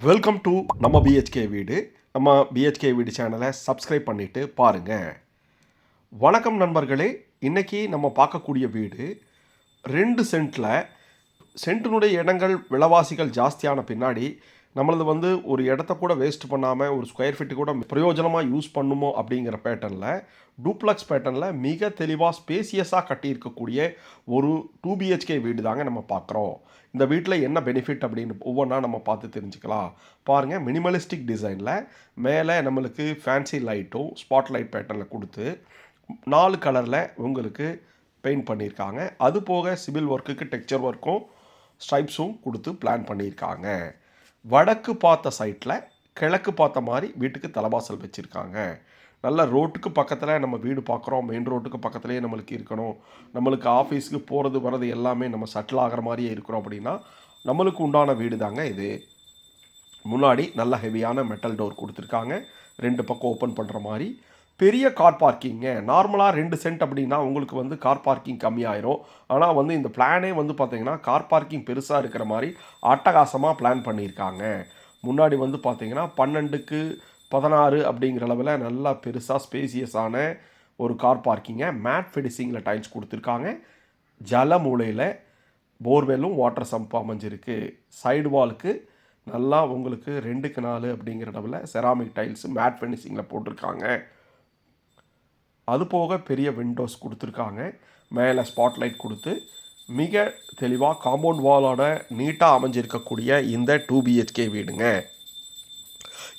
Welcome to நம்ம BHK வீடு. நம்ம பிஹெச்கே வீடு சேனலை சப்ஸ்கிரைப் பண்ணிவிட்டு பாருங்கள். வணக்கம் நண்பர்களே. இன்றைக்கி நம்ம பார்க்கக்கூடிய வீடு 2 சென்ட்டில். சென்ட்டினுடைய இடங்கள் விலைவாசிகள் ஜாஸ்தியான பின்னாடி நம்மளது ஒரு இடத்த கூட வேஸ்ட் பண்ணாமல் ஒரு ஸ்கொயர் ஃபீட்டு கூட பிரயோஜனமாக யூஸ் பண்ணுமோ அப்படிங்கிற பேட்டர்னில் டூப்ளக்ஸ் பேட்டர்னில் மிக தெளிவாக ஸ்பேசியஸாக கட்டியிருக்கக்கூடிய ஒரு 2 பிஹெச்கே வீடு தாங்க நம்ம பார்க்குறோம். இந்த வீட்டில் என்ன பெனிஃபிட் அப்படின்னு ஒவ்வொன்றா நம்ம பார்த்து தெரிஞ்சுக்கலாம். பாருங்கள், மினிமலிஸ்டிக் டிசைனில் மேலே நம்மளுக்கு ஃபேன்சி லைட்டும் ஸ்பாட் லைட் பேட்டர்னில் கொடுத்து 4 கலரில் உங்களுக்கு பெயிண்ட் பண்ணியிருக்காங்க. அது போக சிவில் ஒர்க்குக்கு டெக்ஸ்சர் ஒர்க்கும் ஸ்ட்ரைப்ஸும் கொடுத்து பிளான் பண்ணியிருக்காங்க. வடக்கு பார்த்த சைட்டில் கிழக்கு பார்த்த மாதிரி வீட்டுக்கு தலைவாசல் வச்சுருக்காங்க. நல்ல ரோட்டுக்கு பக்கத்தில் நம்ம வீடு பார்க்குறோம். மெயின் ரோட்டுக்கு பக்கத்துலேயே நம்மளுக்கு இருக்கணும், நம்மளுக்கு ஆஃபீஸுக்கு போகிறது வர்றது எல்லாமே நம்ம செட்டில் ஆகிற மாதிரியே இருக்கிறோம் அப்படின்னா நம்மளுக்கு உண்டான வீடு தாங்க இது. முன்னாடி நல்ல ஹெவியான மெட்டல் டோர் கொடுத்துருக்காங்க, 2 பக்கம் ஓப்பன் பண்ணுற மாதிரி. பெரிய கார் பார்க்கிங்க. நார்மலாக 2 சென்ட் அப்படின்னா உங்களுக்கு கார் பார்க்கிங் கம்மியாயிரும். ஆனால் இந்த பிளானே பார்த்தீங்கன்னா கார் பார்க்கிங் பெருசாக இருக்கிற மாதிரி அட்டகாசமாக பிளான் பண்ணியிருக்காங்க. முன்னாடி பார்த்தீங்கன்னா 12க்கு 16 அப்படிங்கிற அளவில் நல்லா பெருசாக ஸ்பேசியஸான ஒரு கார் பார்க்கிங்கை மேட் ஃபினிஷிங்கில் டைல்ஸ் கொடுத்துருக்காங்க. ஜல மூலையில் போர்வெல்லும் வாட்டர் சம்ப் அமைஞ்சிருக்கு. சைடு வாலுக்கு நல்லா உங்களுக்கு 2க்கு 4 அப்படிங்கிற அளவில் செராமிக் டைல்ஸு மேட் ஃபினிஷிங்கில் போட்டிருக்காங்க. அது போக பெரிய விண்டோஸ் கொடுத்துருக்காங்க. மேலே ஸ்பாட்லைட் கொடுத்து மிக தெளிவாக காம்பவுண்ட் வாலோட நீட்டாக அமைஞ்சிருக்கக்கூடிய இந்த 2 பிஹெச்கே வீடுங்க.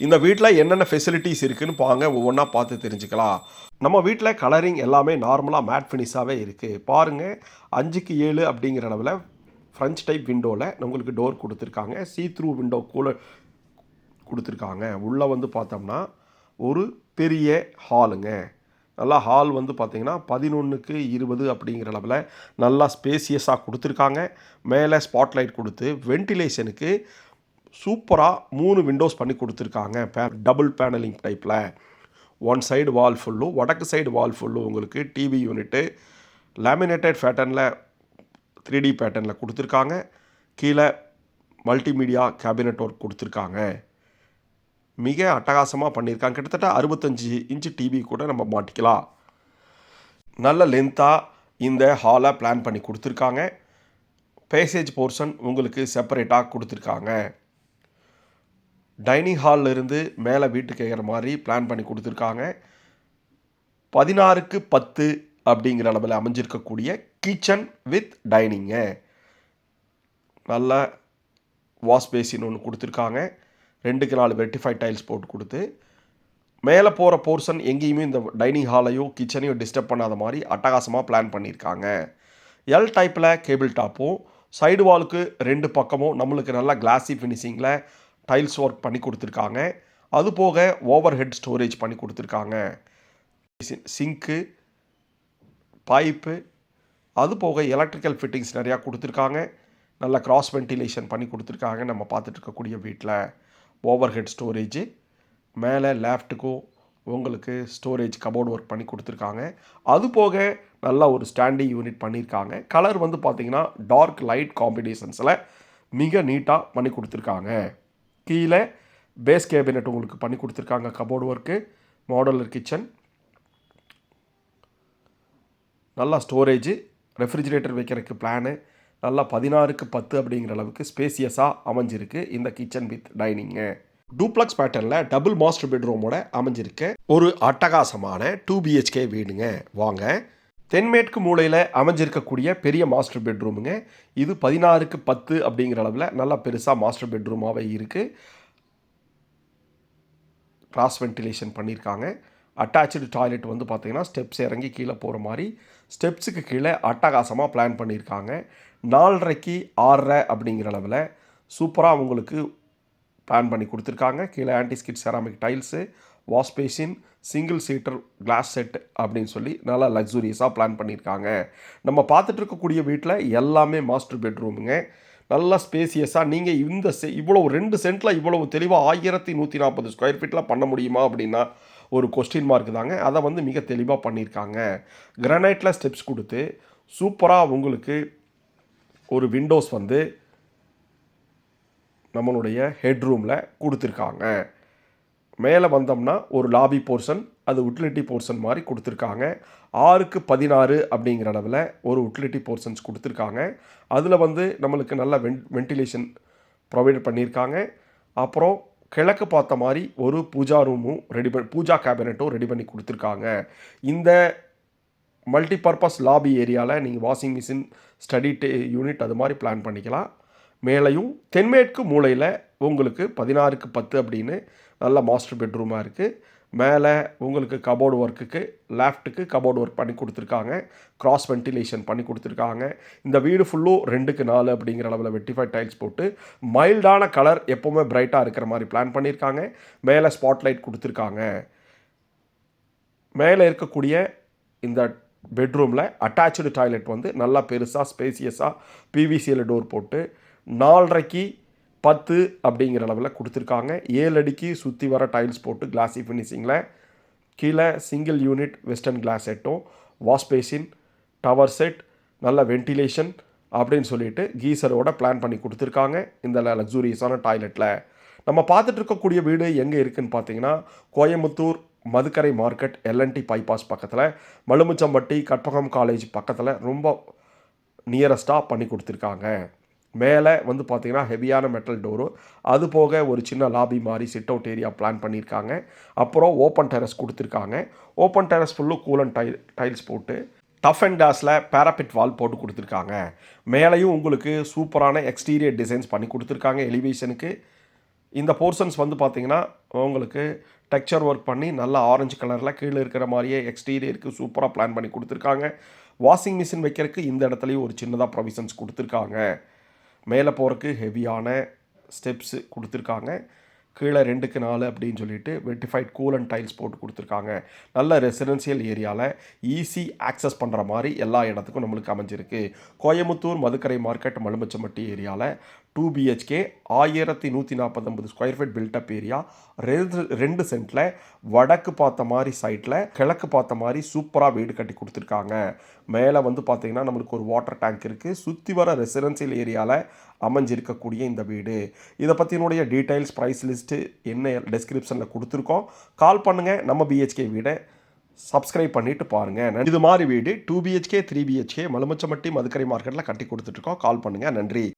இந்த வீட்டில் என்னென்ன ஃபெசிலிட்டிஸ் இருக்குதுன்னு ஒவ்வொன்றா பார்த்து தெரிஞ்சுக்கலாம். நம்ம வீட்டில் கலரிங் எல்லாமே நார்மலாக மேட் ஃபினிஷாகவே இருக்குது. பாருங்கள், 5க்கு 7 அப்படிங்கிற அளவில் ஃப்ரெஞ்ச் டைப் விண்டோவில் உங்களுக்கு டோர் கொடுத்துருக்காங்க. சீ த்ரூ விண்டோ கூட கொடுத்துருக்காங்க. உள்ளே பார்த்தோம்னா ஒரு பெரிய ஹாலுங்க. நல்லா ஹால் பார்த்திங்கன்னா 11க்கு 20 அப்படிங்கிற அளவில் நல்லா ஸ்பேசியஸாக கொடுத்துருக்காங்க. மேலே ஸ்பாட்லைட் கொடுத்து வென்டிலேஷனுக்கு சூப்பராக 3 விண்டோஸ் பண்ணி கொடுத்துருக்காங்க. டபுள் பேனலிங் டைப்பில். ஒன் சைடு வால் ஃபுல்லும் வடக்கு சைடு வால் ஃபுல்லும் உங்களுக்கு டிவி யூனிட்டு லேமினேட்டட் பேட்டர்னில் 3D பேட்டர்னில் கொடுத்துருக்காங்க. கீழே மல்டிமீடியா கேபினட் ஒர்க் கொடுத்துருக்காங்க. மிக அட்டகாசமாக பண்ணியிருக்காங்க. கிட்டத்தட்ட 65 இன்ச்சு டிவி கூட நம்ம மாட்டிக்கலாம். நல்ல லென்த்தாக இந்த ஹாலை பிளான் பண்ணி கொடுத்துருக்காங்க. பேசேஜ் போர்ஷன் உங்களுக்கு செப்பரேட்டாக கொடுத்துருக்காங்க. டைனிங் ஹாலில் இருந்து மேலே வீட்டுக்கு ஏற மாதிரி பிளான் பண்ணி கொடுத்துருக்காங்க. 16க்கு 10 அப்படிங்கிற அளவில் அமைஞ்சிருக்கக்கூடிய கிச்சன் வித் டைனிங்கு. நல்ல வாஷ் பேசின் ஒன்று கொடுத்துருக்காங்க. 2க்கு 4 வெர்டிஃபைட் டைல்ஸ் போட்டு கொடுத்து மேலே போகிற போர்ஷன் எங்கேயுமே இந்த டைனிங் ஹாலையோ கிச்சனையோ டிஸ்டர்ப் பண்ணாத மாதிரி அட்டகாசமாக பிளான் பண்ணியிருக்காங்க. எல் டைப்பில் கேபிள் டாப்பும் சைடு வாலுக்கு 2 பக்கமும் நம்மளுக்கு நல்லா கிளாஸி ஃபினிஷிங்கில் டைல்ஸ் ஒர்க் பண்ணி கொடுத்துருக்காங்க. அது போக ஓவர் ஹெட் ஸ்டோரேஜ் பண்ணி கொடுத்துருக்காங்க. சிங்க்கு, பைப்பு, அது போக எலக்ட்ரிக்கல் ஃபிட்டிங்ஸ் நிறையா கொடுத்துருக்காங்க. நல்லா கிராஸ் வென்டிலேஷன் பண்ணி கொடுத்துருக்காங்க. நம்ம பார்த்துட்டு இருக்கக்கூடிய வீட்டில் ஓவர் ஹெட் ஸ்டோரேஜு, மேலே லேஃப்ட்டுக்கும் உங்களுக்கு ஸ்டோரேஜ் கபோர்டு ஒர்க் பண்ணி கொடுத்துருக்காங்க. அது போக நல்லா ஒரு ஸ்டாண்டிங் யூனிட் பண்ணியிருக்காங்க. கலர் பார்த்திங்கன்னா டார்க் லைட் காம்பினேஷன்ஸில் மிக நீட்டாக பண்ணி கொடுத்துருக்காங்க. கீழே பேஸ் கேபினெட் உங்களுக்கு பண்ணி கொடுத்துருக்காங்க. கபோர்டு ஒர்க்கு, மாடுலர் கிச்சன், நல்லா ஸ்டோரேஜு, ரெஃப்ரிஜிரேட்டர் வைக்கிறதுக்கு பிளானு, நல்லா 16க்கு 10 அப்படிங்கிற அளவுக்கு ஸ்பேசியஸாக அமைஞ்சிருக்கு இந்த கிச்சன் வித் டைனிங்கு. டூப்ளக்ஸ் பேட்டர்னில் டபுள் மாஸ்டர் பெட்ரூமோட அமைஞ்சிருக்கு ஒரு அட்டகாசமான 2 பிஹெச்கே வீடுங்க. வாங்க, தென்மேற்கு மூலையில் அமைஞ்சிருக்கக்கூடிய பெரிய மாஸ்டர் பெட்ரூமுங்க. இது 16க்கு 10 அப்படிங்கிற அளவில் நல்லா பெருசாக மாஸ்டர் பெட்ரூமாகவே இருக்குது. கிராஸ் வென்டிலேஷன் பண்ணியிருக்காங்க. அட்டாச்சு டாய்லெட் பார்த்திங்கன்னா ஸ்டெப்ஸ் இறங்கி கீழே போகிற மாதிரி ஸ்டெப்ஸுக்கு கீழே அட்டகாசமாக பிளான் பண்ணியிருக்காங்க. 4.5க்கு 6.5 அப்படிங்கிற அளவில் சூப்பராக உங்களுக்கு பிளான் பண்ணி கொடுத்துருக்காங்க. கீழே antiskid ceramic tiles, wash basin, single seater glass set அப்படின்னு சொல்லி நல்லா லக்ஸூரியஸாக பிளான் பண்ணியிருக்காங்க. நம்ம பார்த்துட்டு இருக்கக்கூடிய வீட்டில் எல்லாமே மாஸ்டர் பெட்ரூமுங்க. நல்லா ஸ்பேசியஸாக நீங்கள் இவ்வளவு 2 சென்ட்டில் இவ்வளவு தெளிவாக 1140 ஸ்கொயர் ஃபீட்டில் பண்ண முடியுமா அப்படின்னா ஒரு கொஸ்டின் மார்க் தாங்க. அதை மிக தெளிவாக பண்ணியிருக்காங்க. கிரானைட்டில் ஸ்டெப்ஸ் கொடுத்து சூப்பராக உங்களுக்கு ஒரு விண்டோஸ் நம்மளுடைய ஹெட்ரூமில் கொடுத்துருக்காங்க. மேலே வந்தோம்னா ஒரு லாபி போர்ஷன், அது உட்டிலிட்டி போர்ஷன் மாதிரி கொடுத்துருக்காங்க. 6க்கு 16 அப்படிங்கிற அளவில் ஒரு உட்டிலிட்டி போர்ஷன்ஸ் கொடுத்துருக்காங்க. அதில் வந்து நம்மளுக்கு நல்ல வென்டிலேஷன் ப்ரொவைட் பண்ணியிருக்காங்க. அப்புறம் கிழக்கு பார்த்த மாதிரி ஒரு பூஜா ரூமும் பூஜா கேபினெட்டும் ரெடி பண்ணி கொடுத்துருக்காங்க. இந்த மல்டிபர்பஸ் லாபி ஏரியாவில் நீங்கள் வாஷிங் மிஷின், ஸ்டடி யூனிட் அது மாதிரி பிளான் பண்ணிக்கலாம். மேலேயும் தென்மேற்கு மூலையில் உங்களுக்கு 16க்கு 10 அப்படின்னு நல்ல மாஸ்டர் பெட்ரூமாக இருக்குது. மேலே உங்களுக்கு கபோர்டு ஒர்க்குக்கு, லேஃப்ட்டுக்கு கபோர்டு ஒர்க் பண்ணி கொடுத்துருக்காங்க. கிராஸ் வென்டிலேஷன் பண்ணி கொடுத்துருக்காங்க. இந்த வீடு ஃபுல்லும் 2க்கு 4 அப்படிங்கிற அளவில் வெட்டிஃபைட் டைல்ஸ் போட்டு மைல்டான கலர் எப்போவுமே பிரைட்டாக இருக்கிற மாதிரி பிளான் பண்ணியிருக்காங்க. மேலே ஸ்பாட்லைட் கொடுத்துருக்காங்க. மேலே இருக்கக்கூடிய இந்த பெட்ரூமில் அட்டாச்சு டாய்லெட் வந்து நல்லா பெருசாக ஸ்பேசியஸாக பிவிசியில் டோர் போட்டு 4.5க்கு 10 அப்படிங்கிற அளவில் கொடுத்துருக்காங்க. 7 அடிக்கு சுற்றி வர டைல்ஸ் போட்டு கிளாஸி ஃபினிஷிங்கில் கீழே சிங்கிள் யூனிட் வெஸ்டர்ன் கிளாஸ் செட்டும், வாஷ் பேசின், டவர் செட், நல்ல வென்டிலேஷன் அப்படின்னு சொல்லிட்டு கீசரோட பிளான் பண்ணி கொடுத்துருக்காங்க. இந்த லக்ஸூரியஸான டாய்லெட்டில் நம்ம பார்த்துட்டு இருக்கக்கூடிய வீடு எங்கே இருக்குதுன்னு பார்த்தீங்கன்னா, கோயம்புத்தூர் மதுக்கரை மார்க்கெட் எல்என்டி பைபாஸ் பக்கத்தில், மலுமிச்சம்பட்டி கற்பகம் காலேஜ் பக்கத்தில் ரொம்ப நியரஸ்ட்டாக பண்ணி கொடுத்துருக்காங்க. மேலே வந்து பார்த்திங்கன்னா ஹெவியான மெட்டல் டோரு, அது போக ஒரு சின்ன லாபி மாதிரி சிட் அவுட் ஏரியா பிளான் பண்ணியிருக்காங்க. அப்புறம் ஓப்பன் டெரஸ் கொடுத்துருக்காங்க. ஓப்பன் டெரஸ் ஃபுல்லும் கூலன் டைல்ஸ் போட்டு டஃப் அண்ட் கிளாஸில் பேராபிட் வால் போட்டு கொடுத்துருக்காங்க. மேலேயும் உங்களுக்கு சூப்பரான எக்ஸ்டீரியர் டிசைன்ஸ் பண்ணி கொடுத்துருக்காங்க. எலிவேஷனுக்கு இந்த போர்ஷன்ஸ் வந்து பார்த்திங்கன்னா உங்களுக்கு டெக்ஸ்சர் ஒர்க் பண்ணி நல்லா ஆரஞ்சு கலரில் கீழே இருக்கிற மாதிரியே எக்ஸ்டீரியருக்கு சூப்பராக பிளான் பண்ணி கொடுத்துருக்காங்க. வாஷிங் மிஷின் வைக்கிறதுக்கு இந்த இடத்துலையும் ஒரு சின்னதாக ப்ரொவிஷன்ஸ் கொடுத்துருக்காங்க. மேலே போகிறதுக்கு ஹெவியான ஸ்டெப்ஸு கொடுத்துருக்காங்க. கீழே 2க்கு 4 அப்படின்னு சொல்லிட்டு வெட்டிஃபைட் கூலன் டைல்ஸ் போட்டு கொடுத்துருக்காங்க. நல்ல ரெசிடென்சியல் ஏரியாவில் ஈஸி ஆக்சஸ் பண்ணுற மாதிரி எல்லா இடத்துக்கும் நம்மளுக்கு அமைஞ்சிருக்கு. கோயம்புத்தூர் மதுக்கரை மார்க்கெட் மலுமிச்சம்பட்டி ஏரியாவில் 2 BHK 1149 square feet built up area, 2 சென்ட்டில் வடக்கு பார்த்த மாதிரி சைட்டில் கிழக்கு பார்த்த மாதிரி சூப்பராக வீடு கட்டி கொடுத்துருக்காங்க. மேலே வந்து பார்த்திங்கன்னா நம்மளுக்கு ஒரு வாட்டர் டேங்க் இருக்குது. சுற்றி வர ரெசிடென்சியல் ஏரியாவில் அமைஞ்சிருக்கக்கூடிய இந்த வீடு, இதை பற்றினுடைய டீட்டெயில்ஸ், ப்ரைஸ் லிஸ்ட்டு என்ன டெஸ்கிரிப்ஷனில் கொடுத்துருக்கோம். கால் பண்ணுங்கள். நம்ம BHK வீடை சப்ஸ்கிரைப் பண்ணிவிட்டு பாருங்கள். இது மாதிரி வீடு 2 BHK 3 BHK மலுமிச்சம்பட்டி மதுக்கரை மார்க்கெட்டில் கட்டி கொடுத்துட்ருக்கோம். கால் பண்ணுங்கள். நன்றி.